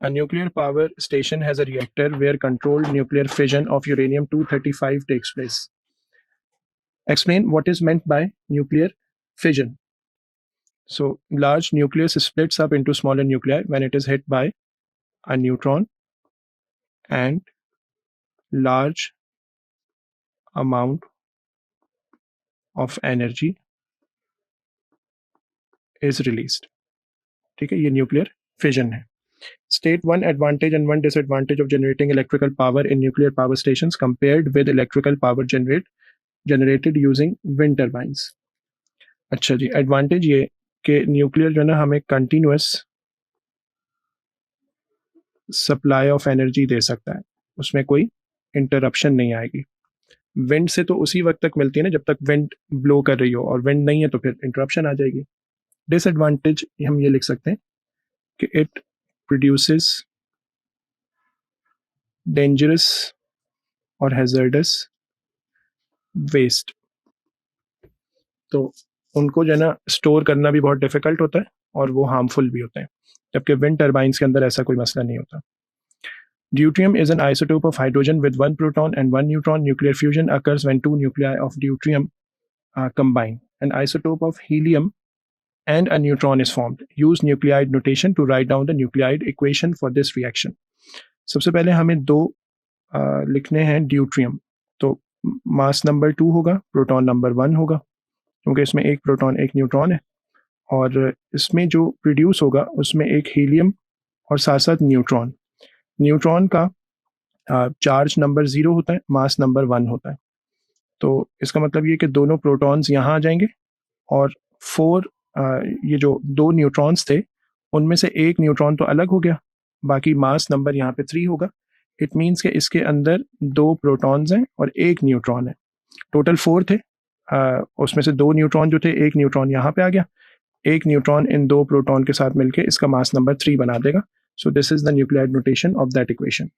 A nuclear power station has a reactor where controlled nuclear fission of uranium-235 takes place. Explain what is meant by nuclear fission. So, large nucleus splits up into smaller nuclei when it is hit by a neutron, and large amount of energy is released. ठीक है, ये nuclear fission है. State one advantage and one disadvantage of generating electrical power in nuclear power stations compared with electrical power generated using wind turbines. अच्छा जी, advantage ये कि nuclear जो है ना हमें कंटिन्यूअस सप्लाई ऑफ एनर्जी दे सकता है, उसमें कोई इंटरप्शन नहीं आएगी. विंड से तो उसी वक्त तक मिलती है ना जब तक विंड ब्लो कर रही हो, और विंड नहीं है तो फिर इंटरप्शन आ जाएगी. डिसएडवांटेज हम ये लिख सकते हैं कि इट प्रोड्यूसेस डेंजरस और हैजर्डस वेस्ट. तो उनको जो है ना स्टोर करना भी बहुत डिफिकल्ट होता है और वो हार्मफुल भी होते हैं, जबकि विंड टर्बाइंस के अंदर ऐसा कोई मसला नहीं होता. Deuterium is an isotope of hydrogen with one proton and one neutron. Nuclear fusion occurs when two nuclei of deuterium combine. An isotope of helium and a neutron is formed. Use nuclide notation to write down the nuclide equation for this reaction. सबसे पहले हमें दो लिखने हैं deuterium. तो mass number 2 होगा, proton number 1 होगा, क्योंकि इसमें एक प्रोटॉन एक न्यूट्रॉन है, और इसमें जो प्रोड्यूस होगा उसमें एक हीलियम और साथ साथ न्यूट्रॉन. न्यूट्रॉन का चार्ज नंबर 0 होता है, मास नंबर 1 होता है. तो इसका मतलब ये कि दोनों प्रोटॉन्स यहाँ आ जाएंगे, और 4 ये जो 2 न्यूट्रॉन्स थे उनमें से एक न्यूट्रॉन तो अलग हो गया, बाकी मास नंबर यहाँ पे 3 होगा. इट मीन्स कि इसके अंदर 2 प्रोटॉन्स हैं और एक न्यूट्रॉन है. टोटल 4 थे, उसमें से 2 न्यूट्रॉन जो थे, एक न्यूट्रॉन यहाँ पे आ गया, एक न्यूट्रॉन इन 2 प्रोटॉन के साथ मिलके इसका मास नंबर 3 बना देगा. So this is the nuclide notation of that equation.